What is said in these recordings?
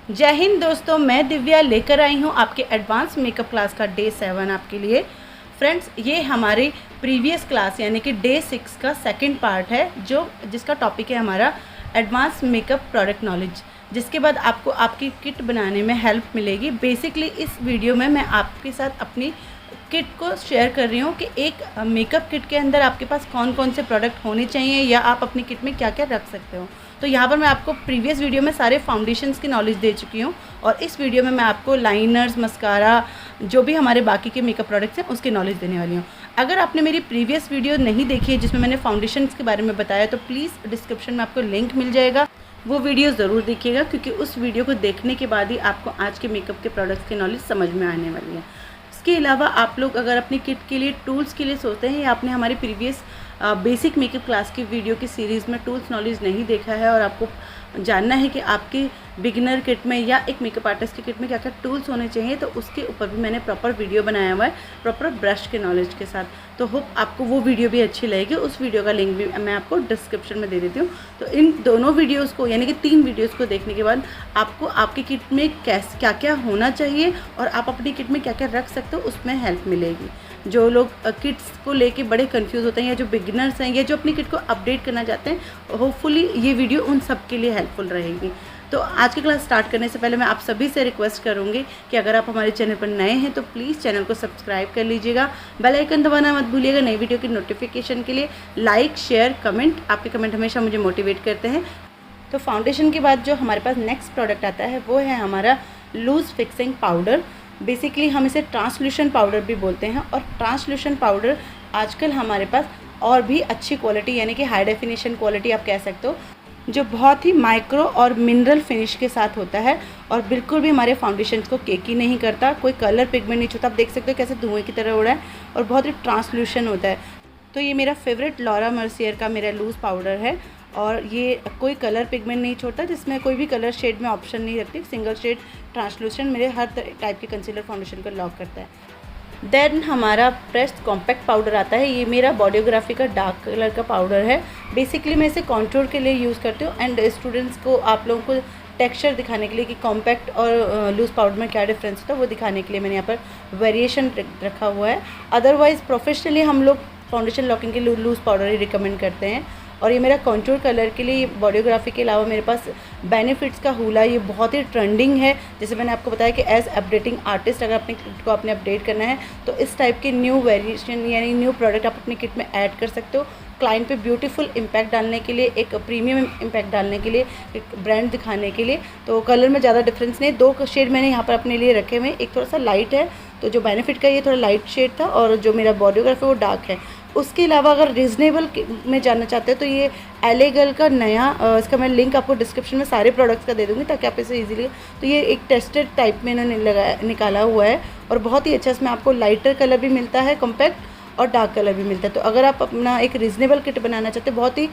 जय हिंद दोस्तों, मैं दिव्या लेकर आई हूँ आपके एडवांस मेकअप क्लास का डे 7 आपके लिए। फ्रेंड्स, ये हमारी प्रीवियस क्लास यानी कि डे 6 का सेकंड पार्ट है, जिसका टॉपिक है हमारा एडवांस मेकअप प्रोडक्ट नॉलेज, जिसके बाद आपको आपकी किट बनाने में हेल्प मिलेगी। बेसिकली इस वीडियो में मैं आपके साथ अपनी किट को शेयर कर रही हूँ कि एक मेकअप किट के अंदर आपके पास कौन कौन से प्रोडक्ट होने चाहिए या आप अपनी किट में क्या क्या रख सकते हो। तो यहाँ पर मैं आपको प्रीवियस वीडियो में सारे फाउंडेशंस की नॉलेज दे चुकी हूँ और इस वीडियो में मैं आपको लाइनर्स, मस्कारा, जो भी हमारे बाकी के मेकअप प्रोडक्ट्स हैं उसकी नॉलेज देने वाली हूँ। अगर आपने मेरी प्रीवियस वीडियो नहीं देखी है जिसमें मैंने फाउंडेशंस के बारे में बताया, तो प्लीज़ डिस्क्रिप्शन में आपको लिंक मिल जाएगा, वो वीडियो ज़रूर देखिएगा, क्योंकि उस वीडियो को देखने के बाद ही आपको आज के मेकअप के प्रोडक्ट्स की नॉलेज समझ में आने वाली है। इसके अलावा आप लोग अगर अपनी किट के लिए टूल्स के लिए सोचते हैं या आपने हमारी प्रीवियस बेसिक मेकअप क्लास की वीडियो की सीरीज़ में टूल्स नॉलेज नहीं देखा है और आपको जानना है कि आपकी बिगिनर किट में या एक मेकअप आर्टिस्ट की किट में क्या क्या टूल्स होने चाहिए, तो उसके ऊपर भी मैंने प्रॉपर वीडियो बनाया हुआ है, प्रॉपर ब्रश के नॉलेज के साथ। तो होप आपको वो वीडियो भी अच्छी लगेगी। उस वीडियो का लिंक भी मैं आपको डिस्क्रिप्शन में दे देती हूँ। तो इन दोनों वीडियोज़ को यानी कि 3 वीडियोज़ को देखने के बाद आपको आपकी किट में क्या क्या होना चाहिए और आप अपनी किट में क्या क्या रख सकते हो उसमें हेल्प मिलेगी। जो लोग किट्स को लेके बड़े कंफ्यूज होते हैं या जो बिगिनर्स हैं या जो अपनी किट को अपडेट करना चाहते हैं, होपफुली ये वीडियो उन सब के लिए हेल्पफुल रहेगी। तो आज की क्लास स्टार्ट करने से पहले मैं आप सभी से रिक्वेस्ट करूंगी कि अगर आप हमारे चैनल पर नए हैं तो प्लीज़ चैनल को सब्सक्राइब कर लीजिएगा, बेल आइकन दबाना मत भूलिएगा नई वीडियो की नोटिफिकेशन के लिए। लाइक, शेयर, कमेंट, आपके कमेंट हमेशा मुझे मोटिवेट करते हैं। तो फाउंडेशन के बाद जो हमारे पास नेक्स्ट प्रोडक्ट आता है वो है हमारा लूज़ फिक्सिंग पाउडर। बेसिकली हम इसे ट्रांसल्यूशन पाउडर भी बोलते हैं और ट्रांसल्यूशन पाउडर आजकल हमारे पास और भी अच्छी क्वालिटी यानी कि हाई डेफिनेशन क्वालिटी आप कह सकते हो, जो बहुत ही माइक्रो और मिनरल फिनिश के साथ होता है और बिल्कुल भी हमारे फाउंडेशन को केकी नहीं करता, कोई कलर पिगमेंट नहीं छूता। आप देख सकते हो कैसे धुएं की तरह उड़ा है और बहुत ही ट्रांसल्यूशन होता है। तो ये मेरा फेवरेट लॉरा मर्सियर का मेरा लूज़ पाउडर है और ये कोई कलर पिगमेंट नहीं छोड़ता, जिसमें कोई भी कलर शेड में ऑप्शन नहीं रखती। सिंगल शेड ट्रांसलूसेंट मेरे हर टाइप के कंसीलर फाउंडेशन को लॉक करता है। देन हमारा प्रेस्ड कॉम्पैक्ट पाउडर आता है। ये मेरा बॉडियोग्राफी का डार्क कलर का पाउडर है। बेसिकली मैं इसे कॉन्टूर के लिए यूज़ करती हूँ एंड स्टूडेंट्स को, आप लोगों को टेक्सचर दिखाने के लिए कि कॉम्पैक्ट और लूज़ पाउडर में क्या डिफरेंस होता है वो दिखाने के लिए मैंने यहाँ पर वेरिएशन रखा हुआ है। अदरवाइज़ प्रोफेशनली हम लोग फाउंडेशन लॉकिंग के लिए लूज़ पाउडर ही रिकमेंड करते हैं। और ये मेरा कॉन्टूर कलर के लिए बॉडियोग्राफी के अलावा मेरे पास बेनिफिट्स का हुला, ये बहुत ही ट्रेंडिंग है। जैसे मैंने आपको बताया कि एज अपडेटिंग आर्टिस्ट अगर अपनी किट को आपने अपडेट करना है तो इस टाइप के न्यू वेरिएशन यानी न्यू प्रोडक्ट आप अपनी किट में ऐड कर सकते हो। क्लाइंट पे ब्यूटीफुल इम्पैक्ट डालने के लिए, एक प्रीमियम इम्पैक्ट डालने के लिए, एक ब्रांड दिखाने के लिए। तो कलर में ज़्यादा डिफरेंस नहीं, 2 शेड मैंने यहाँ पर अपने लिए रखे हुए हैं। एक थोड़ा सा लाइट है, तो जो बेनिफिट का ये थोड़ा लाइट शेड था और जो मेरा बॉडियोग्राफी वो डार्क है। उसके अलावा अगर रीजनेबल में जानना चाहते हैं तो ये एले गर्ल का नया, इसका मैं लिंक आपको डिस्क्रिप्शन में सारे प्रोडक्ट्स का दे दूँगी ताकि आप इसे इजीली, तो ये एक टेस्टेड टाइप में इन्होंने निकाला हुआ है और बहुत ही अच्छा। इसमें आपको लाइटर कलर भी मिलता है कॉम्पैक्ट और डार्क कलर भी मिलता है। तो अगर आप अपना एक रीज़नेबल किट बनाना चाहते हैं, बहुत ही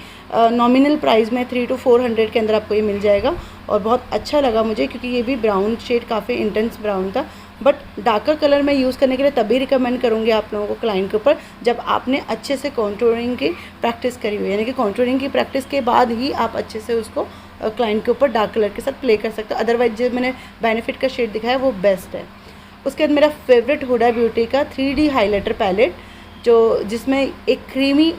नॉमिनल प्राइस में 300 to 400 के अंदर आपको ये मिल जाएगा। और बहुत अच्छा लगा मुझे क्योंकि ये भी ब्राउन शेड काफ़ी इंटेंस ब्राउन था, बट डार्कर कलर में यूज़ करने के लिए तभी रिकमेंड करूँगी आप लोगों को क्लाइंट के ऊपर जब आपने अच्छे से कॉन्टूरिंग की प्रैक्टिस करी हुई, यानी कि कॉन्टूरिंग की प्रैक्टिस के बाद ही आप अच्छे से उसको क्लाइंट के ऊपर डार्क कलर के साथ प्ले कर सकते हो। अदरवाइज जो मैंने बेनिफिट का शेड दिखाया वो बेस्ट है। उसके बाद मेरा फेवरेट हुडा ब्यूटी का 3D हाईलाइटर पैलेट, जिसमें एक क्रीमी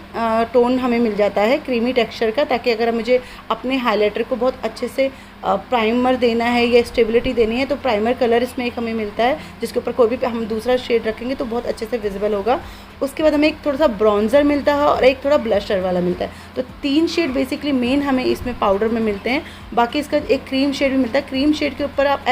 टोन हमें मिल जाता है, क्रीमी टेक्सचर का, ताकि अगर मुझे अपने हाइलाइटर को बहुत अच्छे से प्राइमर देना है या स्टेबिलिटी देनी है तो प्राइमर कलर इसमें एक हमें मिलता है, जिसके ऊपर कोई भी हम दूसरा शेड रखेंगे तो बहुत अच्छे से विजिबल होगा। उसके बाद हमें एक थोड़ा सा ब्रॉन्ज़र मिलता है और एक थोड़ा ब्लशर वाला मिलता है। तो 3 शेड बेसिकली मेन हमें इसमें पाउडर में मिलते हैं। बाकी इसका एक क्रीम शेड भी मिलता है। क्रीम शेड के ऊपर आप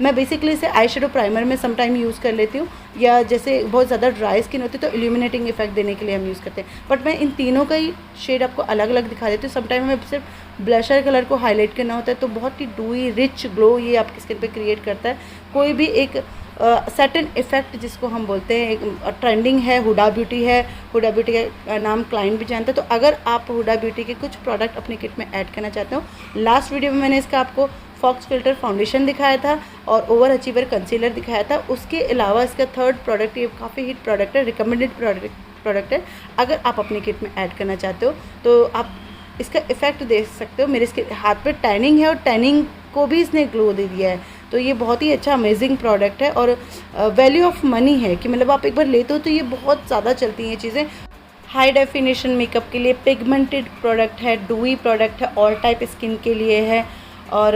मैं बेसिकली इसे आई शेडो प्राइमर में समटाइम यूज़ कर लेती हूँ, या जैसे बहुत ज़्यादा ड्राई स्किन होती है तो इल्यूमिनेटिंग इफेक्ट देने के लिए हम यूज़ करते हैं। बट मैं इन तीनों का ही शेड आपको अलग अलग दिखा देती हूँ। समटाइम हमें सिर्फ ब्लशर कलर को हाईलाइट करना होता है तो बहुत ही डूई रिच ग्लो ये आपकी स्किन पे क्रिएट करता है। कोई भी एक सर्टेन इफेक्ट जिसको हम बोलते हैं, एक ट्रेंडिंग है, हुडा ब्यूटी है, हुडा ब्यूटी का नाम क्लाइंट भी जानता है। तो अगर आप हुडा ब्यूटी के कुछ प्रोडक्ट अपनी किट में ऐड करना चाहते हो, लास्ट वीडियो में मैंने इसका आपको फॉक्स फिल्टर फाउंडेशन दिखाया था और ओवर अचीवर कंसीलर दिखाया था। उसके अलावा इसका थर्ड प्रोडक्ट, ये काफ़ी हिट प्रोडक्ट है, रिकमेंडेड प्रोडक्ट है। अगर आप अपनी किट में ऐड करना चाहते हो तो आप इसका इफ़ेक्ट देख सकते हो। मेरे इसके हाथ पे टैनिंग है और टैनिंग को भी इसने ग्लो दे दिया है। तो ये बहुत ही अच्छा अमेजिंग प्रोडक्ट है और वैल्यू ऑफ मनी है कि मतलब आप एक बार लेते हो तो ये बहुत ज़्यादा चलती हैं चीज़ें। हाई डेफिनेशन मेकअप के लिए, पिगमेंटेड प्रोडक्ट है, डूई प्रोडक्ट है, ऑल टाइप स्किन के लिए है। और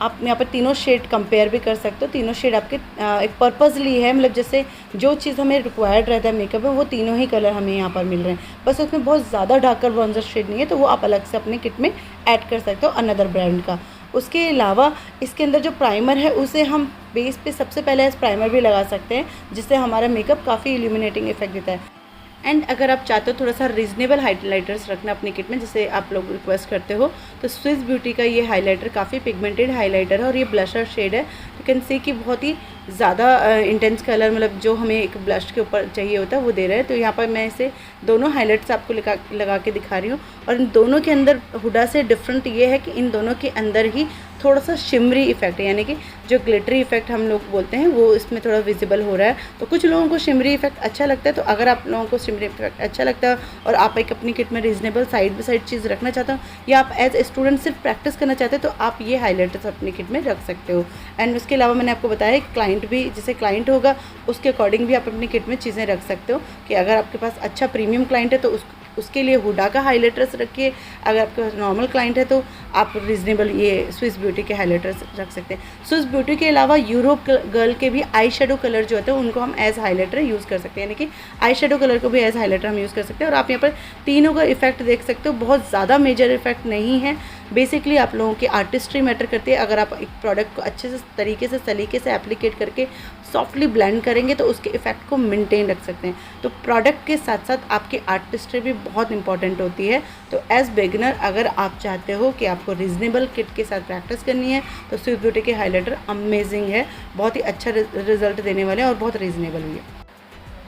आप यहाँ पर तीनों शेड कंपेयर भी कर सकते हो। तीनों शेड आपके एक पर्पसली है, मतलब जैसे जो चीज़ हमें रिक्वायर्ड रहता है मेकअप में वो तीनों ही कलर हमें यहाँ पर मिल रहे हैं। बस उसमें बहुत ज़्यादा डार्कर ब्रॉन्जर शेड नहीं है, तो वो आप अलग से अपने किट में ऐड कर सकते हो अनदर ब्रांड का। उसके अलावा इसके अंदर जो प्राइमर है उसे हम बेस पे सबसे पहले एज प्राइमर भी लगा सकते हैं, जिससे हमारा मेकअप काफ़ी इल्यूमिनेटिंग इफेक्ट देता है। एंड अगर आप चाहते हो थोड़ा सा रीजनेबल हाइलाइटर्स रखना अपने किट में, जैसे आप लोग रिक्वेस्ट करते हो, तो स्विस ब्यूटी का ये हाइलाइटर काफ़ी पिगमेंटेड हाइलाइटर है और ये ब्लशर शेड है। यू कैन सी कि बहुत ही ज़्यादा इंटेंस कलर, मतलब जो हमें एक ब्लश के ऊपर चाहिए होता है वो दे रहा है। तो यहाँ पर मैं इसे दोनों हाइलाइट्स आपको लगा के दिखा रही हूँ। और इन दोनों के अंदर हुडा से डिफरेंट ये है कि इन दोनों के अंदर ही थोड़ा सा शिमरी इफेक्ट है, यानी कि जो ग्लिटरी इफेक्ट हम लोग बोलते हैं वो इसमें थोड़ा विजिबल हो रहा है। तो कुछ लोगों को शिमरी इफेक्ट अच्छा लगता है, तो अगर आप लोगों को शिमरी इफेक्ट अच्छा लगता है और आप एक अपनी किट में रीजनेबल साइड बाई साइड चीज़ रखना चाहते हो, या आप एज ए स्टूडेंट सिर्फ प्रैक्टिस करना चाहते हो, तो आप ये हाइलाइटर्स अपनी किट में रख सकते हो। एंड उसके अलावा मैंने आपको बताया क्लाइंट भी, जैसे क्लाइंट होगा उसके अकॉर्डिंग भी आप अपनी किट में चीज़ें रख सकते हो कि अगर आपके पास अच्छा प्रीमियम क्लाइंट है तो उसके लिए हुडा का हाइलाइटर्स रखिए। अगर आपका नॉर्मल क्लाइंट है तो आप रीजनेबल ये स्विस ब्यूटी के हाइलाइटर्स रख सकते हैं। स्विस ब्यूटी के अलावा यूरोप गर्ल के भी आई शेडो कलर जो होते हैं उनको हम एज हाइलाइटर यूज़ कर सकते हैं, यानी कि आई शेडो कलर को भी एज हाइलाइटर हम यूज़ कर सकते हैं। और आप यहाँ पर तीनों का इफेक्ट देख सकते हो, बहुत ज़्यादा मेजर इफेक्ट नहीं है। बेसिकली आप लोगों की आर्टिस्ट्री मैटर करती है। अगर आप एक प्रोडक्ट को अच्छे से तरीके से एप्लीकेट करके सॉफ्टली ब्लेंड करेंगे तो उसके इफेक्ट को मेंटेन रख सकते हैं। तो प्रोडक्ट के साथ साथ आपकी आर्टिस्ट्री भी बहुत इंपॉर्टेंट होती है। तो एज बिगिनर अगर आप चाहते हो कि आपको रीजनेबल किट के साथ प्रैक्टिस करनी है तो स्विस ब्यूटी के हाइलाइटर अमेजिंग है, बहुत ही अच्छा रिजल्ट देने वाले हैं और बहुत रीजनेबल भी है।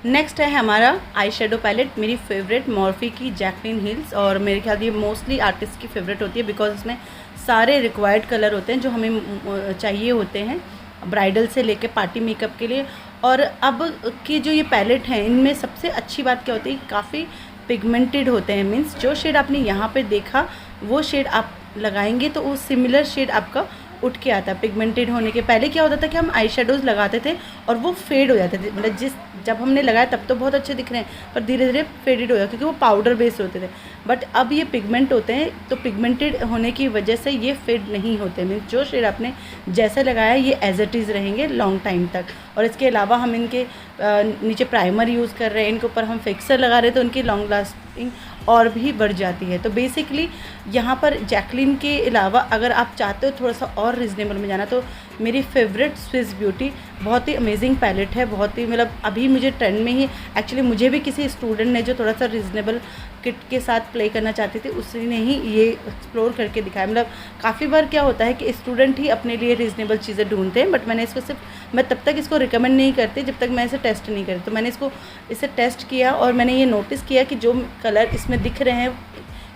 नेक्स्ट है हमारा आई शेडो पैलेट, मेरी फेवरेट मॉर्फी की जैकलिन हिल्स, और मेरे ख्याल ये मोस्टली आर्टिस्ट की फेवरेट होती है बिकॉज इसमें सारे रिक्वायर्ड कलर होते हैं जो हमें चाहिए होते हैं ब्राइडल से लेके पार्टी मेकअप के लिए। और अब की जो ये पैलेट हैं इनमें सबसे अच्छी बात क्या होती है, काफ़ी पिगमेंटेड होते हैं। मीन्स जो शेड आपने यहाँ पे देखा वो शेड आप लगाएंगे तो वो सिमिलर शेड आपका उठ के आता है। पिगमेंटेड होने के पहले क्या होता था कि हम आई शेडोज़ लगाते थे और वो फेड हो जाते थे, मतलब जब हमने लगाया तब तो बहुत अच्छे दिख रहे हैं पर धीरे धीरे फेडेड हो जाए क्योंकि वो पाउडर बेस्ड होते थे। बट अब ये पिगमेंट होते हैं तो पिगमेंटेड होने की वजह से ये फेड नहीं होते। मीन्स जो शेड आपने जैसे लगाया ये एज इट इज़ रहेंगे लॉन्ग टाइम तक। और इसके अलावा हम इनके नीचे प्राइमर यूज़ कर रहे हैं, इनके ऊपर हम फिक्सर लगा रहे हैं तो उनकी लॉन्ग लास्टिंग और भी बढ़ जाती है। तो बेसिकली यहाँ पर जैकलिन के अलावा अगर आप चाहते हो थोड़ा सा और रीजनेबल में जाना तो मेरी फेवरेट स्विस ब्यूटी बहुत ही अमेजिंग पैलेट है, बहुत ही मतलब अभी मुझे ट्रेंड में ही, एक्चुअली मुझे भी किसी स्टूडेंट ने जो थोड़ा सा रीजनेबल किट के साथ प्ले करना चाहती थी उसने ही ये एक्सप्लोर करके दिखाया। मतलब काफ़ी बार क्या होता है कि स्टूडेंट ही अपने लिए रीजनेबल चीज़ें ढूंढते हैं, बट मैंने इसको मैं तब तक इसको रिकमेंड नहीं करती जब तक मैं इसे टेस्ट नहीं करती। तो मैंने इसे टेस्ट किया और मैंने ये नोटिस किया कि जो कलर इसमें दिख रहे हैं,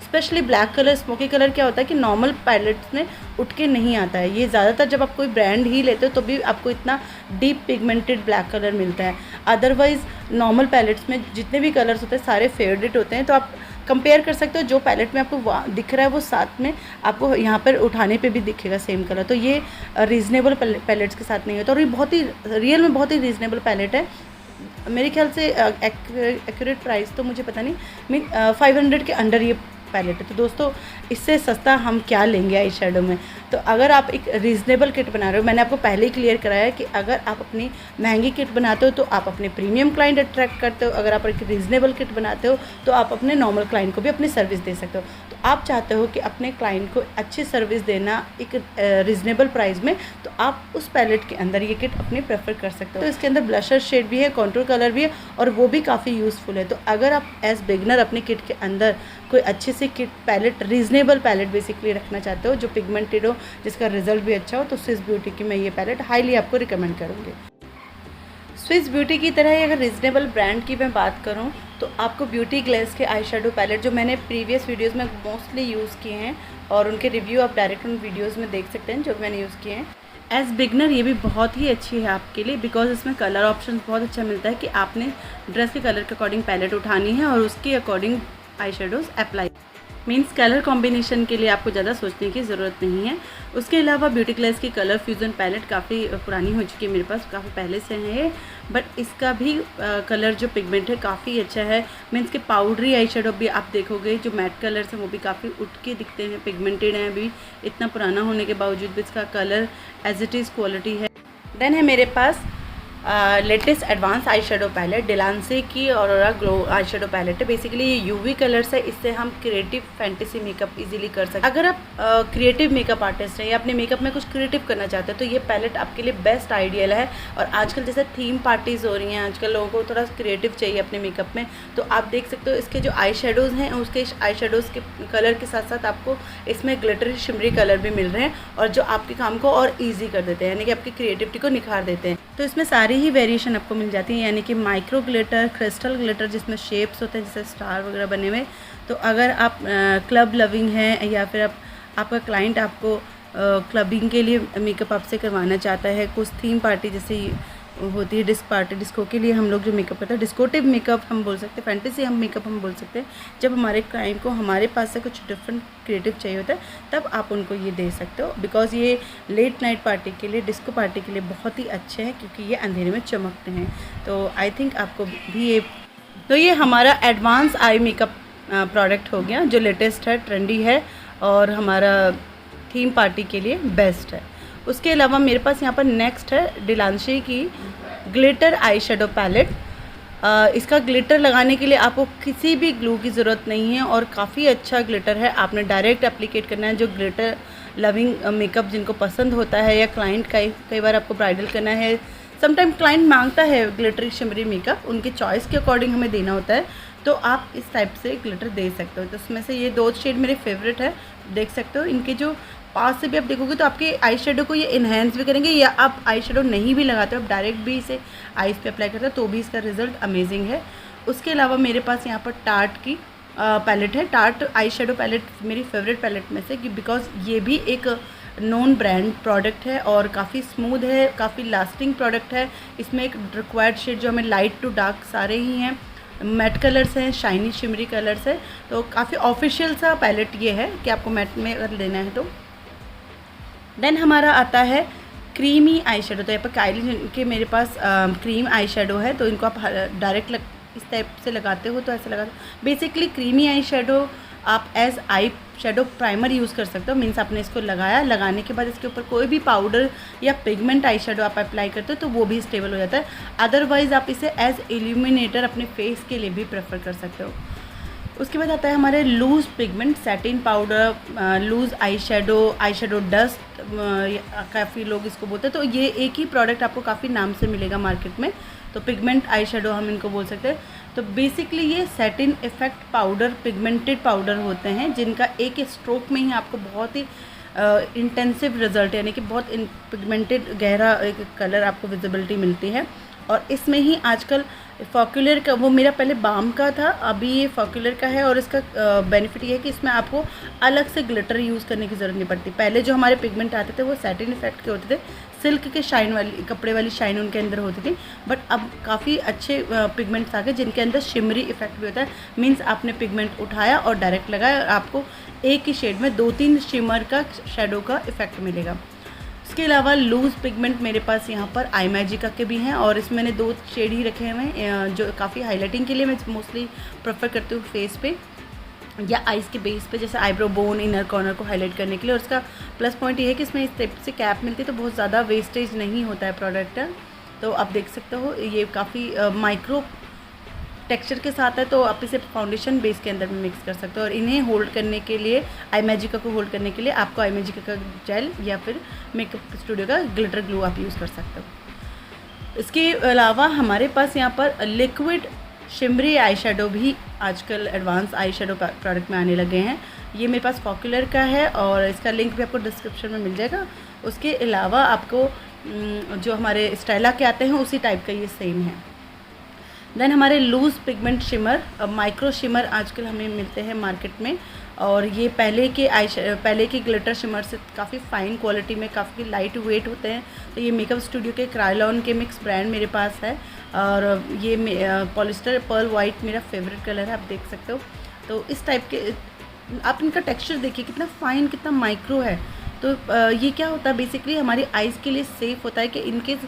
specially black colour, smoky colour, क्या होता है कि नॉर्मल पैलेट्स में उठ के नहीं आता है। ये ज़्यादातर जब आप कोई ब्रांड ही लेते हो तो भी आपको इतना डीप पिगमेंटेड ब्लैक कलर मिलता है। अदरवाइज़ नॉर्मल पैलेट्स में जितने भी कलर्स होते हैं सारे फेवरेट होते हैं। तो आप कंपेयर कर सकते हो, जो पैलेट में आपको दिख रहा है वो साथ में आपको यहाँ पर उठाने पे भी दिखेगा सेम कलर। तो ये रीज़नेबल पैलेट्स के साथ नहीं होता और ये बहुत ही रियल में बहुत ही रीज़नेबल पैलेट है। मेरे ख्याल से एक्यूरेट प्राइस तो मुझे पता नहीं, 500 के अंडर ये पैलेट है। तो दोस्तों इससे सस्ता हम क्या लेंगे आई शेडो में। तो अगर आप एक रीज़नेबल किट बना रहे हो, मैंने आपको पहले ही क्लियर कराया है कि अगर आप अपनी महंगी किट बनाते हो तो आप अपने प्रीमियम क्लाइंट अट्रैक्ट करते हो, अगर आप एक रीज़नेबल किट बनाते हो तो आप अपने नॉर्मल क्लाइंट को भी अपनी सर्विस दे सकते हो। तो आप चाहते हो कि अपने क्लाइंट को अच्छी सर्विस देना एक रीज़नेबल प्राइस में, तो आप उस पैलेट के अंदर ये किट अपनी प्रेफर कर सकते हो। तो इसके अंदर ब्लशर शेड भी है, कॉन्टूर कलर भी है और वो भी काफ़ी यूज़फुल है। तो अगर आप एज बिगनर अपनी किट के अंदर कोई अच्छी सी kit palette, reasonable palette basically रखना चाहते हो जो पिगमेंटेड हो, जिसका रिजल्ट भी अच्छा हो, तो स्विस ब्यूटी की मैं ये पैलेट हाईली आपको रिकमेंड करूँगी। स्विस ब्यूटी की तरह ही अगर रीज़नेबल ब्रांड की मैं बात करूं तो आपको ब्यूटी ग्लेस के आई शेडो पैलेट जो मैंने प्रीवियस वीडियोस में मोस्टली यूज़ किए हैं और उनके रिव्यू आप डायरेक्ट उन वीडियोस में देख सकते हैं जो मैंने यूज़ किए हैं। एज बिगनर ये भी बहुत ही अच्छी है आपके लिए बिकॉज इसमें कलर ऑप्शन बहुत अच्छा मिलता है कि आपने ड्रेस के कलर के अकॉर्डिंग पैलेट उठानी है और उसके according eye shadows apply. Means colour combination के लिए आपको ज़्यादा सोचने की ज़रूरत नहीं है। उसके अलावा ब्यूटी क्लास की कलर फ्यूज़न पैलेट काफ़ी पुरानी हो चुकी है मेरे पास, काफ़ी पहले से है ये, बट इसका भी कलर जो पिगमेंट है काफ़ी अच्छा है। मीन्स के पाउडरी आई शेडो भी आप देखोगे, जो मैट कलर्स हैं वो भी काफ़ी उठ के दिखते हैं, पिगमेंटेड हैं, अभी इतना पुराना होने के बावजूद भी इसका colour as it is quality है। देन है मेरे पास latest advance eye shadow palette, डिलांसे की Aurora Glow eye shadow palette है। बेसिकली ये यूवी कलर्स है, इससे हम क्रिएटिव फैंटेसी मेकअप इजीली कर सकते हैं। अगर आप क्रिएटिव मेकअप आर्टिस्ट हैं या अपने मेकअप में कुछ क्रिएटिव करना चाहते हैं तो ये पैलेट आपके लिए बेस्ट आइडियल है। और आजकल जैसे थीम पार्टीज़ हो रही हैं, आजकल लोगों को थोड़ा क्रिएटिव चाहिए अपने मेकअप में, तो आप देख सकते हो इसके जो आई शेडोज़ हैं उसके आई शेडोज़ के कलर के साथ साथ आपको इसमें ग्लिटर शिमरी कलर भी मिल रहे हैं, और जो आपके काम को और ईजी कर देते हैं, यानी कि आपकी क्रिएटिविटी को निखार देते हैं। तो इसमें सारी ही वेरिएशन आपको मिल जाती है, यानी कि माइक्रो ग्लिटर, क्रिस्टल ग्लिटर जिसमें शेप्स होते हैं जैसे स्टार वगैरह बने हुए। तो अगर आप क्लब लविंग हैं या फिर आपका क्लाइंट आपको क्लबिंग के लिए मेकअप आपसे करवाना चाहता है, कुछ थीम पार्टी जैसे होती है डिस्क पार्टी, डिस्को के लिए हम लोग जो मेकअप करते हैं, डिस्कोटिव मेकअप हम बोल सकते हैं, फैंटेसी हम मेकअप हम बोल सकते हैं। जब हमारे क्लाइंट को हमारे पास से कुछ डिफरेंट क्रिएटिव चाहिए होता है तब आप उनको ये दे सकते हो, बिकॉज़ ये लेट नाइट पार्टी के लिए, डिस्को पार्टी के लिए बहुत ही अच्छे हैं क्योंकि ये अंधेरे में चमकते हैं। तो आई थिंक आपको भी ये हमारा एडवांस आई मेकअप प्रोडक्ट हो गया जो लेटेस्ट है, ट्रेंडी है और हमारा थीम पार्टी के लिए बेस्ट है। उसके अलावा मेरे पास यहाँ पर नेक्स्ट है डिलांशे की ग्लिटर आई शेडो पैलेट। इसका ग्लिटर लगाने के लिए आपको किसी भी ग्लू की ज़रूरत नहीं है और काफ़ी अच्छा ग्लिटर है। आपने डायरेक्ट एप्लीकेट करना है। जो ग्लिटर लविंग मेकअप जिनको पसंद होता है, या क्लाइंट का कई बार आपको ब्राइडल करना है, समटाइम क्लाइंट मांगता है ग्लिटरी शिमरी मेकअप, उनके चॉइस के अकॉर्डिंग हमें देना होता है, तो आप इस टाइप से ग्लिटर दे सकते हो। तो उसमें से ये 2 शेड मेरे फेवरेट है, देख सकते हो। इनके जो पास से भी आप देखोगे तो आपके आई शेडो को ये इन्हेंस भी करेंगे, या आप आई शेडो नहीं भी लगाते हो, आप डायरेक्ट भी इसे आईज पे अप्लाई करते हो तो भी इसका रिजल्ट अमेजिंग है। उसके अलावा मेरे पास यहाँ पर टार्ट की पैलेट है। टार्ट आई शेडो पैलेट मेरी फेवरेट पैलेट में से, बिकॉज ये भी एक नॉन ब्रांड प्रोडक्ट है और काफ़ी स्मूथ है, काफ़ी लास्टिंग प्रोडक्ट है। इसमें एक रिक्वायर्ड शेड जो हमें लाइट टू डार्क सारे ही हैं, मैट कलर्स हैं, शाइनी शिमरी कलर्स है, तो काफ़ी ऑफिशियल सा पैलेट ये है कि आपको मैट में अगर लेना है तो। देन हमारा आता है क्रीमी आई शेडो। तो यहाँ पर काइली के मेरे पास क्रीम आई शेडो है, तो इनको आप डायरेक्ट इस टाइप से लगाते हो तो ऐसे लगा। बेसिकली क्रीमी आई शेडो आप as eye shadow primer use कर सकते हो। मीन्स आपने इसको लगाया, लगाने के बाद इसके ऊपर कोई भी पाउडर या पिगमेंट आई शेडो आप अप्लाई करते हो तो वो भी स्टेबल हो जाता है। अदरवाइज़ आप इसे एज इल्यूमिनेटर अपने फेस के लिए भी प्रेफर कर सकते हो। उसके बाद आता है हमारे loose pigment satin powder, loose eye shadow dust, काफ़ी लोग इसको बोलते हैं। तो ये एक ही प्रोडक्ट आपको काफ़ी नाम से मिलेगा मार्केट में, तो पिगमेंट आई शेडो हम इनको बोल सकते हैं। तो बेसिकली ये satin effect powder, pigmented powder होते हैं जिनका एक स्ट्रोक में ही आपको बहुत ही इंटेंसिव रिजल्ट, यानी कि बहुत पिगमेंटेड गहरा एक कलर आपको विजिबिलिटी मिलती है। और इसमें ही आजकल फॉक्यूलर का, वो मेरा पहले बाम का था, अभी ये फॉक्यूलर का है। और इसका बेनिफिट ये है कि इसमें आपको अलग से ग्लिटर यूज़ करने की ज़रूरत नहीं पड़ती। पहले जो हमारे पिगमेंट आते थे वो सैटिन इफेक्ट के होते थे, सिल्क के शाइन वाली, कपड़े वाली शाइन उनके अंदर होती थी, बट अब काफ़ी अच्छे पिगमेंट्स आ गए जिनके अंदर शिमरी इफेक्ट भी होता है। मीन्स आपने पिगमेंट उठाया और डायरेक्ट लगाया और आपको एक ही शेड में 2-3 शिमर का शेडो का इफेक्ट मिलेगा। इसके अलावा लूज़ पिगमेंट मेरे पास यहाँ पर आई मैजिका के भी हैं, और इसमें मैंने 2 शेड ही रखे हुए हैं जो काफ़ी हाईलाइटिंग के लिए मैं मोस्टली प्रेफर करती हूँ फेस पे या आइज़ के बेस पे, जैसे आईब्रो बोन, इनर कॉर्नर को हाईलाइट करने के लिए। और इसका प्लस पॉइंट ये है कि इसमें इस टाइप से कैप मिलती है तो बहुत ज़्यादा वेस्टेज नहीं होता है प्रोडक्ट। तो आप देख सकते हो ये काफ़ी माइक्रो टेक्सचर के साथ है, तो आप इसे फाउंडेशन बेस के अंदर में मिक्स कर सकते हो। और इन्हें होल्ड करने के लिए, आई मैजिका को होल्ड करने के लिए आपको आई मैजिका का जेल या फिर मेकअप स्टूडियो का ग्लिटर ग्लू आप यूज़ कर सकते हो। इसके अलावा हमारे पास यहाँ पर लिक्विड शिमरी आई शेडो भी आजकल एडवांस आई शेडो प्रोडक्ट में आने लगे हैं। ये मेरे पास पॉपुलर का है और इसका लिंक भी आपको डिस्क्रिप्शन में मिल जाएगा। उसके अलावा आपको जो हमारे स्टाइला के आते हैं उसी टाइप का ये सेम है। देन हमारे loose pigment shimmer, micro shimmer आजकल हमें मिलते हैं मार्केट में, और ये पहले के ग्लिटर शिमर से काफ़ी फ़ाइन क्वालिटी में, काफ़ी लाइट वेट होते हैं। तो ये मेकअप स्टूडियो के क्रायलॉन के मिक्स ब्रांड मेरे पास है, और ये पॉलिस्टर पर्ल वाइट मेरा फेवरेट कलर है, आप देख सकते हो। तो इस टाइप के आप इनका टेक्सचर देखिए कितना फाइन, कितना माइक्रो है। तो ये क्या होता है बेसिकली हमारी आइज़ के लिए सेफ़ होता है कि इनकेस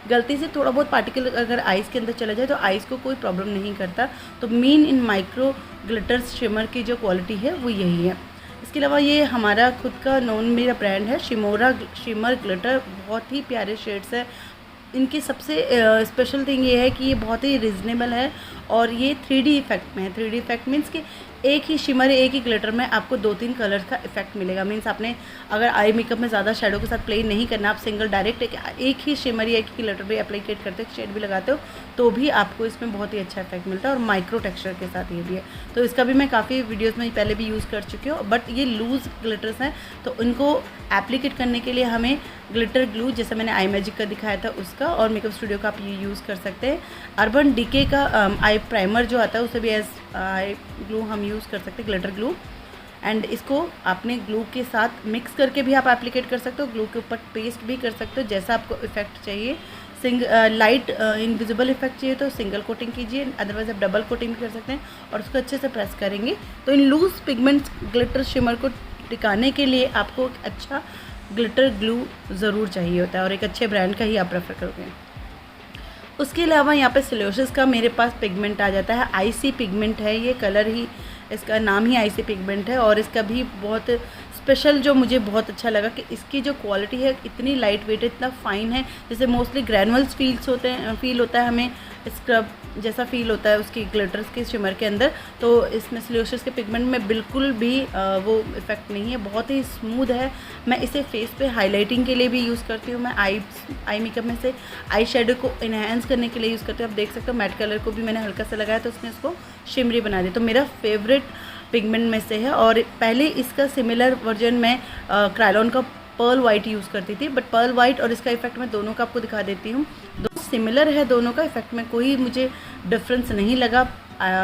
गलती से थोड़ा बहुत पार्टिकल अगर आइज़ के अंदर चला जाए तो आइज़ को कोई प्रॉब्लम नहीं करता। तो मेन इन माइक्रो ग्लिटर्स शिमर की जो क्वालिटी है वो यही है। इसके अलावा ये हमारा खुद का नॉन मेरा ब्रांड है शिमोरा शिमर ग्लिटर, बहुत ही प्यारे शेड्स है। इनकी सबसे स्पेशल थिंग ये है कि ये बहुत ही रिजनेबल है और ये 3D इफेक्ट में है। 3D इफेक्ट मीन्स कि एक ही शिमर, एक ही ग्लिटर में आपको 2-3 कलर का इफेक्ट मिलेगा। मीन्स आपने अगर आई मेकअप में ज़्यादा शेडो के साथ प्ले नहीं करना, आप सिंगल डायरेक्ट एक ही शिमर या एक ही ग्लिटर भी अप्लीकेट करते हो, शेड भी लगाते हो, तो भी आपको इसमें बहुत ही अच्छा इफेक्ट मिलता है और माइक्रो टेक्सचर के साथ ये भी है। तो इसका भी मैं काफ़ी वीडियोज़ में पहले भी यूज़ कर चुकी हूँ, बट ये लूज़ ग्लिटर्स हैं तो इनको एप्लीकेट करने के लिए हमें ग्लिटर ग्लू, जैसे मैंने आई मैजिक का दिखाया था उसका, और मेकअप स्टूडियो का आप ये यूज़ कर सकते हैं। अर्बन डीके का आई प्राइमर जो आता है उसे भी एज आई ग्लू हम यूज़ कर सकते हैं, ग्लिटर ग्लू। एंड इसको आपने ग्लू के साथ मिक्स करके भी आप एप्लीकेट कर सकते हो, ग्लू के ऊपर पेस्ट भी कर सकते हो, जैसा आपको इफेक्ट चाहिए। लाइट इनविजिबल इफेक्ट चाहिए तो सिंगल कोटिंग कीजिए, अदरवाइज आप डबल कोटिंग भी कर सकते हैं और उसको अच्छे से प्रेस करेंगे। तो इन लूज पिगमेंट्स ग्लिटर शिमर को टिकाने के लिए आपको एक अच्छा ग्लिटर ग्लू ज़रूर चाहिए होता है और एक अच्छे ब्रांड का ही आप प्रेफर करोगे। उसके अलावा यहाँ पे सिलोसिस का मेरे पास पिगमेंट आ जाता है, आईसी पिगमेंट है ये, कलर ही इसका नाम ही आईसी पिगमेंट है। और इसका भी बहुत स्पेशल जो मुझे बहुत अच्छा लगा कि इसकी जो क्वालिटी है इतनी लाइट वेट है, इतना फाइन है, जैसे मोस्टली ग्रैनुअल्स फील होता है हमें, स्क्रब जैसा फील होता है उसकी ग्लिटर्स के शिमर के अंदर। तो इसमें सिलोसिस के पिगमेंट में बिल्कुल भी वो इफ़ेक्ट नहीं है, बहुत ही स्मूथ है। मैं इसे फेस पे हाइलाइटिंग के लिए भी यूज़ करती हूँ, मैं आई मेकअप में से आई शेडो को इन्हेंस करने के लिए यूज़ करती हूँ। आप देख सकते हो मैट कलर को भी मैंने हल्का सा लगाया तो उसने इसको शिमरी बना दिया। तो मेरा फेवरेट पिगमेंट में से है। और पहले इसका सिमिलर वर्जन में क्रायलॉन का पर्ल वाइट यूज़ करती थी, बट पर्ल वाइट और इसका इफेक्ट मैं दोनों का आपको दिखा देती हूँ। दोनों सिमिलर है, दोनों का इफेक्ट में कोई मुझे डिफरेंस नहीं लगा।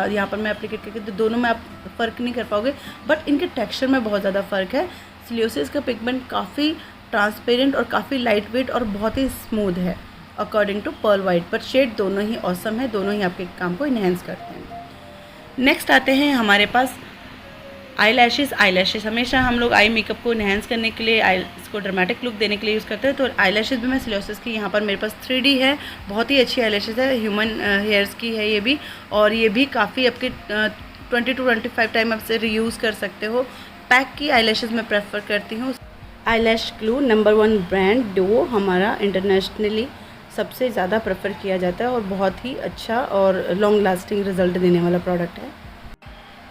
यहाँ पर मैं एप्लीकेट करके तो दोनों में आप फ़र्क नहीं कर पाओगे, बट इनके टेक्सचर में बहुत ज़्यादा फ़र्क है। सिलियोसिस का पिगमेंट काफ़ी ट्रांसपेरेंट और काफ़ी लाइट वेट और बहुत ही स्मूथ है according to pearl white, but shade दोनों ही ऑसम है, दोनों ही आपके काम को इन्हेंस करते हैं। नेक्स्ट आते हैं हमारे पास आई लैशेज़ हमेशा हम लोग आई मेकअप को इन्हेंस करने के लिए, इसको ड्रामेटिक लुक देने के लिए यूज़ करते हैं। तो आई लैशेज़ भी मैं सिलोसिस की यहाँ पर मेरे पास 3D है, बहुत ही अच्छी आई लैशेज़ है, ह्यूमन हेयर्स की है ये भी, और ये भी काफ़ी आपके 20 to 25 टाइम आप से रीयूज़ कर सकते हो। पैक की आई लैशेज़ मैं प्रेफर करती हूँ। Eyelash glue number 1 brand Duo हमारा इंटरनेशनली सबसे ज़्यादा प्रेफर किया जाता है और बहुत ही अच्छा और लॉन्ग लास्टिंग रिजल्ट देने वाला प्रोडक्ट है।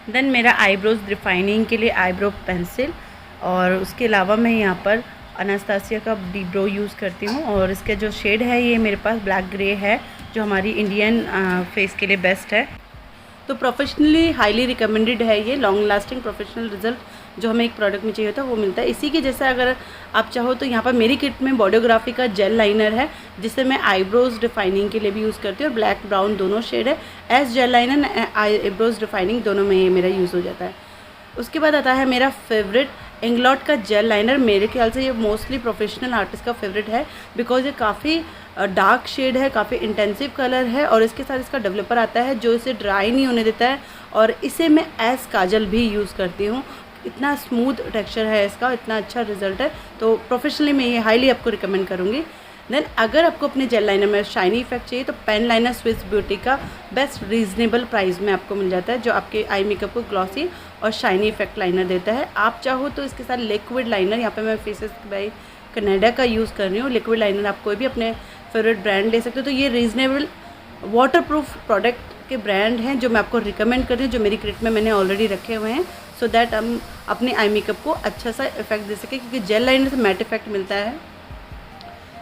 देन मेरा आईब्रोज रिफाइनिंग के लिए आईब्रो पेंसिल, और उसके अलावा मैं यहाँ पर अनास्तासिया का डी ब्रो यूज़ करती हूँ और इसका जो शेड है ये मेरे पास ब्लैक ग्रे है, जो हमारी इंडियन फेस के लिए बेस्ट है। तो प्रोफेशनली हाईली रिकमेंडेड है ये, लॉन्ग लास्टिंग प्रोफेशनल रिजल्ट जो हमें एक प्रोडक्ट में चाहिए होता है वो मिलता है। इसी के जैसा अगर आप चाहो तो यहाँ पर मेरी किट में बॉडियोग्राफी का जेल लाइनर है, जिसे मैं आईब्रोज डिफाइनिंग के लिए भी यूज़ करती हूँ, और ब्लैक ब्राउन दोनों शेड है। As gel liner eyebrows defining दोनों में ये मेरा यूज़ हो जाता है। उसके बाद आता है मेरा फेवरेट इंग्लॉट का जेल लाइनर। मेरे ख्याल से ये मोस्टली प्रोफेशनल आर्टिस्ट का फेवरेट है, बिकॉज ये काफ़ी डार्क शेड है, काफ़ी इंटेंसिव कलर है, और इसके साथ इसका डेवलपर आता है जो इसे ड्राई नहीं होने देता है, और इसे मैं एज काजल भी यूज़ करती हूँ। इतना स्मूथ टेक्सचर है इसका, इतना अच्छा रिजल्ट है, तो प्रोफेशनली मैं ये हाईली आपको रिकमेंड करूँगी। देन अगर आपको अपने जेल लाइनर में शाइनी इफेक्ट चाहिए तो पेन लाइनर स्विस ब्यूटी का बेस्ट रीज़नेबल प्राइस में आपको मिल जाता है, जो आपके आई मेकअप को ग्लॉसी और शाइनी इफेक्ट लाइनर देता है। आप चाहो तो इसके साथ लिक्विड लाइनर, यहाँ पे मैं फेसेस बाय कनाडा का यूज़ कर रही हूँ, लिक्विड लाइनर आप कोई भी अपने फेवरेट ब्रांड ले सकते हो। तो ये रीज़नेबल वाटरप्रूफ प्रोडक्ट के ब्रांड हैं जो मैं आपको रिकमेंड कर रही हूँ, जो मेरी किट में मैंने ऑलरेडी रखे हुए हैं, सो दैट हम अपने आई मेकअप को अच्छा सा इफेक्ट दे सकें, क्योंकि जेल लाइनर से मैट इफेक्ट मिलता है।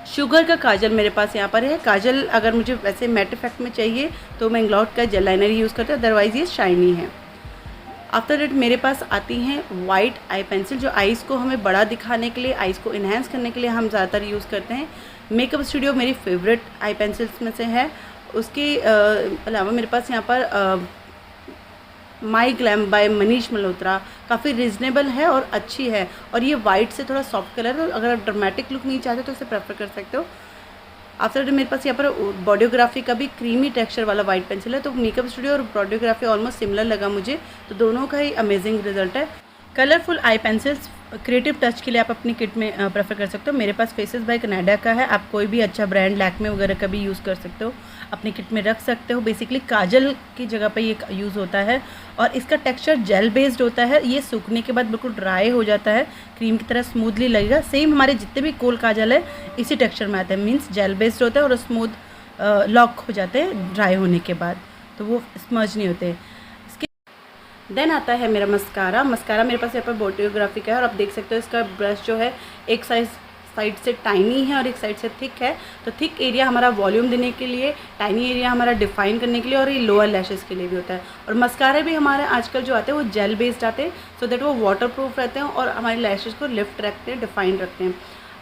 शुगर का काजल मेरे पास यहाँ पर है। काजल अगर मुझे वैसे मैट इफेक्ट में चाहिए तो मैं इंग्लॉट का जेल लाइनर यूज़ करती हूँ, अदरवाइज़ ये शाइनी है। आफ्टर दैट मेरे पास आती हैं वाइट आई पेंसिल, जो आइज़ को हमें बड़ा दिखाने के लिए, आइज़ को इन्हेंस करने के लिए हम ज़्यादातर यूज़ करते हैं। मेकअप स्टूडियो मेरी फेवरेट आई पेंसिल्स में से है। उसके अलावा मेरे पास यहाँ पर माई ग्लैम बाय मनीष मल्होत्रा काफ़ी रिजनेबल है और अच्छी है, और ये वाइट से थोड़ा सॉफ्ट कलर है, अगर आप ड्रामेटिक लुक नहीं चाहते तो इसे प्रेफर कर सकते हो। आफ्टर मेरे पास यहाँ पर बॉडियोग्राफी का भी क्रीमी टेक्सचर वाला वाइट पेंसिल है। तो मेकअप स्टूडियो और बॉडियोग्राफी ऑलमोस्ट सिमिलर लगा मुझे, तो दोनों का ही अमेजिंग रिजल्ट है। कलरफुल आई पेंसिल्स क्रिएटिव टच के लिए आप अपनी किट में प्रेफर कर सकते हो। मेरे पास फेसेस बाय कनाडा का है, आप कोई भी अच्छा ब्रांड लैक्मे वगैरह का भी यूज़ कर सकते हो, अपनी किट में रख सकते हो। बेसिकली काजल की जगह पे ये यूज़ होता है और इसका टेक्सचर जेल बेस्ड होता है। ये सूखने के बाद बिल्कुल ड्राई हो जाता है, क्रीम की तरह स्मूथली लगेगा। सेम हमारे जितने भी कोल काजल है इसी टेक्सचर में आता है, मीन्स जेल बेस्ड होता है और स्मूथ लॉक हो जाते हैं ड्राई होने के बाद, तो वो स्मज नहीं होते। देन आता है मेरा मस्कारा। मस्कारा मेरे पास यहाँ पर बोटियोग्राफी का है और आप देख सकते हो इसका ब्रश जो है एक साइड से टाइनी है और एक साइड से थिक है। तो थिक एरिया हमारा वॉल्यूम देने के लिए, टाइनी एरिया हमारा डिफाइन करने के लिए और ये लोअर लैशेस के लिए भी होता है। और मस्कारा भी हमारे आजकल जो आते हैं वो जेल बेस्ड आते हैं, सो दैट वो वाटर प्रूफ रहते हैं और हमारी लैशेस को लिफ्ट रखते हैं, डिफाइन रखते हैं।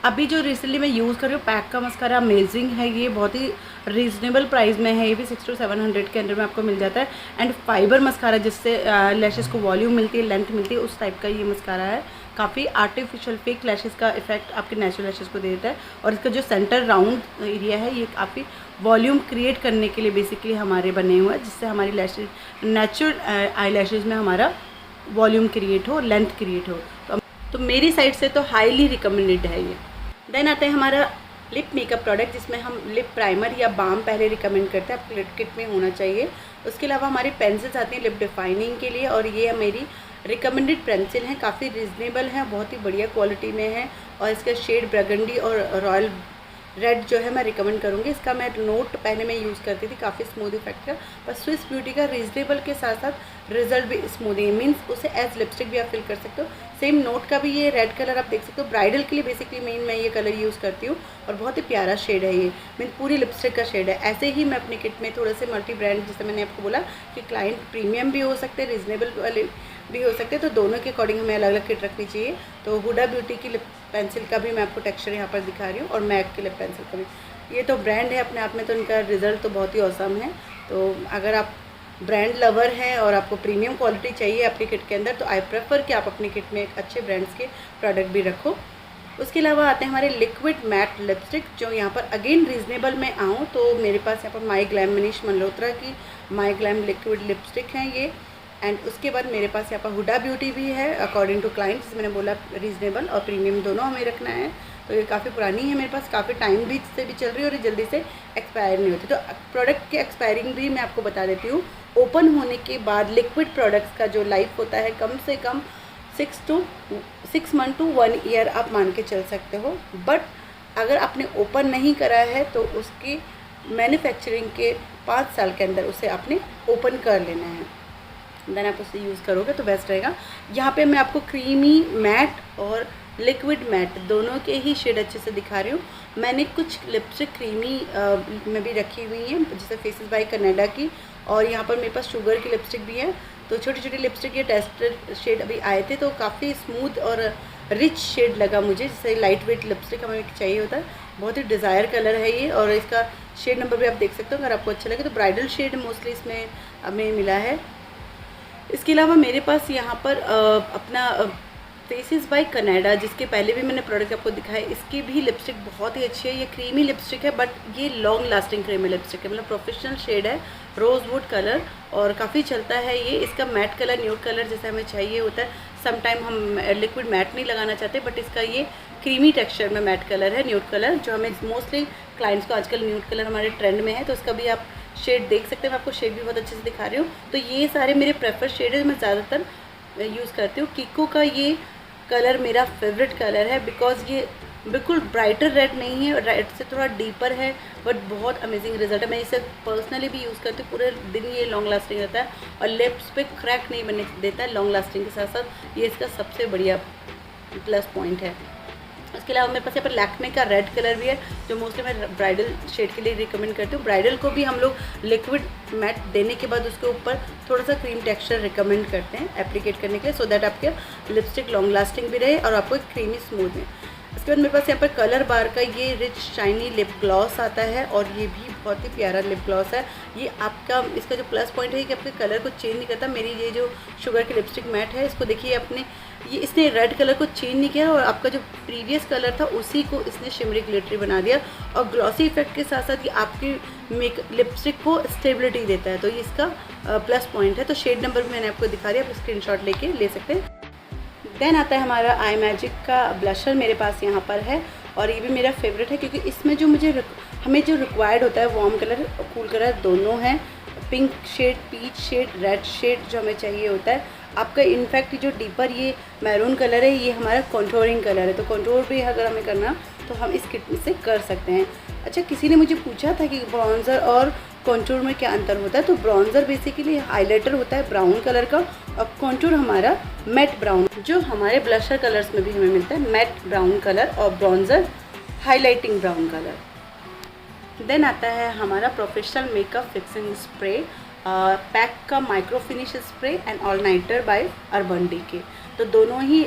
अभी जो रिसेंटली मैं यूज़ कर रही हूँ पैक का मस्कारा अमेजिंग है, ये बहुत ही रीज़नेबल प्राइस में है, ये भी 600 to 700 के अंदर में आपको मिल जाता है। एंड फाइबर मस्कारा जिससे लैशेस को वॉल्यूम मिलती है, लेंथ मिलती है, उस टाइप का ये मस्कारा है। काफ़ी आर्टिफिशियल फेक लैशेस का इफेक्ट आपके नेचुरल लैशेस को दे देता है और इसका जो सेंटर राउंड एरिया है ये काफ़ी वॉल्यूम क्रिएट करने के लिए बेसिकली हमारे बने हुए हैं, जिससे हमारी लैशेज नेचुरल आई लैशेज में हमारा वॉल्यूम क्रिएट हो, लेंथ क्रिएट हो। तो मेरी साइड से तो हाईली रिकमेंडेड है ये। देन आता है हमारा लिप मेकअप प्रोडक्ट, जिसमें हम लिप प्राइमर या बाम पहले रिकमेंड करते हैं, आपके लिप किट में होना चाहिए। उसके अलावा हमारी पेंसिल्स आती हैं लिप डिफाइनिंग के लिए और ये मेरी रिकमेंडेड पेंसिल हैं, काफ़ी रिजनेबल हैं, बहुत ही बढ़िया क्वालिटी में है और इसका शेड बर्गंडी और रॉयल रेड जो है मैं रिकमेंड करूँगी। इसका मैं नोट पहले मैं यूज़ करती थी, काफ़ी स्मूथ इफेक्ट का, पर स्विस ब्यूटी का रीजनेबल के साथ साथ रिजल्ट भी स्मूथिंग, मीन्स उसे एज लिपस्टिक भी आप फिल कर सकते हो। सेम नोट का भी ये रेड कलर आप देख सकते हो, ब्राइडल के लिए बेसिकली मैं ये कलर यूज़ करती हूँ और बहुत ही प्यारा शेड है ये, मीन पूरी लिपस्टिक का शेड है। ऐसे ही मैं अपनी किट में थोड़े से मल्टी ब्रांड, जैसे मैंने आपको बोला कि क्लाइंट प्रीमियम भी हो सकते हैं, रीजनेबल वाले भी हो सकते हैं, तो दोनों के अकॉर्डिंग हमें अलग अलग किट रखनी चाहिए। तो हुडा ब्यूटी की लिप पेंसिल का भी मैं आपको टेक्सचर यहाँ पर दिखा रही हूँ और मैक की लिप पेंसिल का भी। ये तो ब्रांड है अपने आप में, तो इनका रिज़ल्ट तो बहुत ही औसम है। तो अगर आप ब्रांड लवर हैं और आपको प्रीमियम क्वालिटी चाहिए अपनी किट के अंदर, तो आई प्रेफर कि आप अपनी किट में एक अच्छे ब्रांड्स के प्रोडक्ट भी रखो। उसके अलावा आते हैं हमारे लिक्विड मैट लिपस्टिक, जो यहाँ पर अगेन रीजनेबल में आऊँ तो मेरे पास यहाँ पर माई ग्लैम मनीष मल्होत्रा की माई ग्लैम लिक्विड लिपस्टिक हैं ये। एंड उसके बाद मेरे पास यहाँ पर हुडा ब्यूटी भी है अकॉर्डिंग टू क्लाइंट, जिसमें मैंने बोला रीजनेबल और प्रीमियम दोनों हमें रखना है। तो ये काफ़ी पुरानी है मेरे पास, काफ़ी टाइम भी से भी चल रही है और ये जल्दी से एक्सपायर नहीं होती। तो प्रोडक्ट की एक्सपायरिंग भी मैं आपको बता देती हूँ। ओपन होने के बाद लिक्विड प्रोडक्ट्स का जो लाइफ होता है कम से कम 6 month to 1 year आप मान के चल सकते हो। बट अगर आपने ओपन नहीं करा है तो उसकी मैन्युफैक्चरिंग के 5 साल के अंदर उसे आपने ओपन कर लेना है, देन आप उसे यूज़ करोगे तो बेस्ट रहेगा। यहाँ पे मैं आपको क्रीमी मैट और लिक्विड मैट दोनों के ही शेड अच्छे से दिखा रही हूँ। मैंने कुछ लिपस्टिक क्रीमी में भी रखी हुई हैं, जैसे फेसेस बाय कनाडा की, और यहाँ पर मेरे पास शुगर की लिपस्टिक भी है। तो छोटी छोटी लिपस्टिक ये टेस्टेड शेड अभी आए थे, तो काफ़ी स्मूथ और रिच शेड लगा मुझे, जैसे लाइट वेट लिपस्टिक हमें चाहिए होता है। बहुत ही डिज़ायर कलर है ये और इसका शेड नंबर भी आप देख सकते हो, अगर आपको अच्छा लगे तो ब्राइडल शेड मोस्टली इसमें हमें मिला है। इसके अलावा मेरे पास यहाँ पर अपना फेसेस बाय कनाडा, जिसके पहले भी मैंने प्रोडक्ट आपको दिखाया, इसकी भी लिपस्टिक बहुत ही अच्छी है। ये क्रीमी लिपस्टिक है बट ये लॉन्ग लास्टिंग क्रीमी लिपस्टिक है, मतलब प्रोफेशनल शेड है, रोज़वुड कलर और काफ़ी चलता है ये। इसका मैट कलर न्यूड कलर जैसे हमें चाहिए होता है, समटाइम हम लिक्विड मैट नहीं लगाना चाहते, बट इसका ये क्रीमी टेक्सचर में मैट कलर है, न्यूड कलर, जो हमें मोस्टली क्लाइंट्स को आजकल न्यूड कलर हमारे ट्रेंड में है, तो इसका भी आप शेड देख सकते हैं। मैं आपको शेड भी बहुत अच्छे से दिखा रही हूँ। तो ये सारे मेरे प्रेफर शेड है, मैं ज़्यादातर यूज़ करती हूँ। कीको का ये कलर मेरा फेवरेट कलर है, बिकॉज ये बिल्कुल ब्राइटर रेड नहीं है, रेड से थोड़ा डीपर है, बट बहुत अमेजिंग रिजल्ट है। मैं इसे पर्सनली भी यूज़ करती हूँ, पूरे दिन ये लॉन्ग लास्टिंग रहता है और लिप्स पे क्रैक नहीं बनने देता है। लॉन्ग लास्टिंग के साथ साथ ये इसका सबसे बढ़िया प्लस पॉइंट है। उसके अलावा मेरे पास यहाँ पर लैक्मे का रेड कलर भी है, जो मोस्टली मैं ब्राइडल शेड के लिए रिकमेंड करती हूँ। ब्राइडल को भी हम लोग लिक्विड मैट देने के बाद उसके ऊपर थोड़ा सा क्रीम टेक्सचर रिकमेंड करते हैं एप्लीकेट करने के लिए, सो दैट आपके लिपस्टिक लॉन्ग लास्टिंग भी रहे और आपको एक क्रीमी स्मूथ है। उसके बाद मेरे पास यहाँ पर कलर बार का ये रिच शाइनी लिप ग्लॉस आता है और ये भी बहुत ही प्यारा लिप ग्लॉस है। ये आपका इसका जो प्लस पॉइंट है कि आपके कलर को चेंज नहीं करता। मेरी ये जो शुगर की लिपस्टिक मैट है, इसको देखिए अपने ये इसने रेड कलर को चेंज नहीं किया और आपका जो प्रीवियस कलर था उसी को इसने शिमरी ग्लिटरी बना दिया और ग्लॉसी इफेक्ट के साथ साथ ये आपकी लिपस्टिक को स्टेबिलिटी देता है, तो ये इसका प्लस पॉइंट है। तो शेड नंबर भी मैंने आपको दिखा दिया, आप स्क्रीनशॉट लेके ले सकते हैं। देन आता है हमारा आई मैजिक का ब्लशर, मेरे पास यहाँ पर है और ये भी मेरा फेवरेट है क्योंकि इसमें जो हमें जो रिक्वायर्ड होता है वार्म कलर और कूल कलर दोनों हैं, pink shade, peach shade, red shade जो हमें चाहिए होता है आपका। इनफैक्ट जो डीपर ये मैरून कलर है ये हमारा कॉन्टोरिंग कलर है, तो कॉन्टोर भी अगर हमें करना तो हम इस किट से कर सकते हैं। अच्छा, किसी ने मुझे पूछा था कि ब्राउन्ज़र और कॉन्टूर में क्या अंतर होता है, तो ब्राउन्ज़र बेसिकली हाइलाइटर होता है ब्राउन कलर का और कॉन्टूर हमारा मैट ब्राउन, जो हमारे ब्लशर कलर्स में भी हमें मिलता है, मैट ब्राउन कलर और bronzer highlighting brown colour. Then आता है हमारा professional makeup fixing spray, Pac का micro finish spray and all nighter by Urban Decay. तो दोनों ही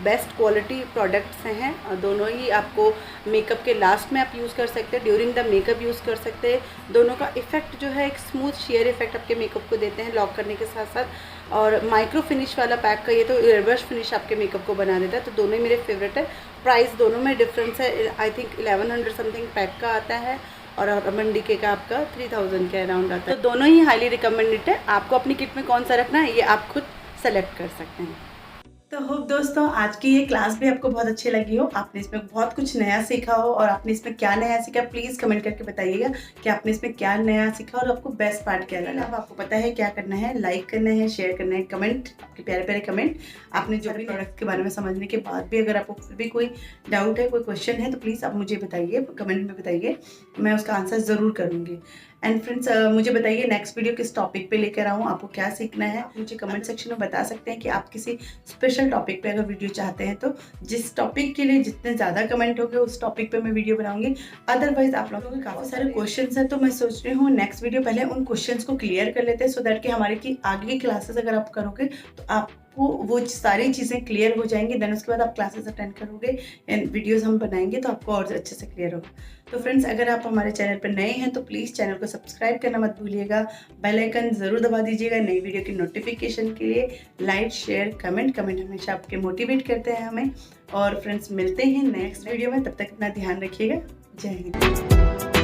बेस्ट क्वालिटी प्रोडक्ट्स हैं, दोनों ही आपको मेकअप के लास्ट में आप यूज़ कर सकते हैं, ड्यूरिंग द मेकअप यूज़ कर सकते हैं। दोनों का इफ़ेक्ट जो है एक स्मूथ शेयर इफेक्ट आपके मेकअप को देते हैं लॉक करने के साथ साथ। और माइक्रो फिनिश वाला पैक का ये तो एयरब्रश फिनिश आपके मेकअप को बना देता है। तो दोनों ही मेरे फेवरेट है। प्राइस दोनों में डिफरेंस है, आई थिंक 1100 समथिंग पैक का आता है और अर्बन डीके का आपका 3000 के अराउंड आता है। तो दोनों ही हाईली रिकमेंडेड है। आपको अपनी किट में कौन सा रखना है ये आप खुद सेलेक्ट कर सकते हैं। तो होप दोस्तों आज की ये क्लास भी आपको बहुत अच्छी लगी हो, आपने इसमें बहुत कुछ नया सीखा हो और आपने इसमें क्या नया सीखा प्लीज़ कमेंट करके बताइएगा कि आपने इसमें क्या नया सीखा और आपको बेस्ट पार्ट क्या लगा। अब आपको पता है क्या करना है, लाइक करना है, शेयर करना है, कमेंट, आपके प्यारे प्यारे कमेंट। आपने जो भी प्रोडक्ट के बारे में समझने के बाद भी अगर आपको फिर भी कोई डाउट है, कोई क्वेश्चन है तो प्लीज़ आप मुझे बताइए, कमेंट में बताइए, मैं उसका आंसर ज़रूर करूँगी। एंड फ्रेंड्स मुझे बताइए नेक्स्ट वीडियो किस टॉपिक पे लेकर आऊँ, आपको क्या सीखना है। मुझे कमेंट सेक्शन में बता सकते हैं कि आप किसी स्पेशल टॉपिक पे अगर वीडियो चाहते हैं तो जिस टॉपिक के लिए जितने ज़्यादा कमेंट होंगे उस टॉपिक पे मैं वीडियो बनाऊंगी। अदरवाइज आप लोगों के काफ़ी सारे क्वेश्चंस हैं तो मैं सोच रही हूँ नेक्स्ट वीडियो पहले उन क्वेश्चंस को क्लियर कर लेते हैं सो दैट कि हमारे की आगे की क्लासेस अगर आप करोगे तो आपको वो सारी चीज़ें क्लियर हो जाएंगी। देन उसके बाद आप क्लासेस अटेंड करोगे एंड वीडियोस हम बनाएंगे तो आपको और अच्छे से क्लियर होगा। तो फ्रेंड्स अगर आप हमारे चैनल पर नए हैं तो प्लीज़ चैनल को सब्सक्राइब करना मत भूलिएगा, बेल आइकन ज़रूर दबा दीजिएगा नई वीडियो की नोटिफिकेशन के लिए। लाइक शेयर कमेंट हमेशा आपके मोटिवेट करते हैं हमें। और फ्रेंड्स मिलते हैं नेक्स्ट वीडियो में, तब तक अपना ध्यान रखिएगा। जय हिंद।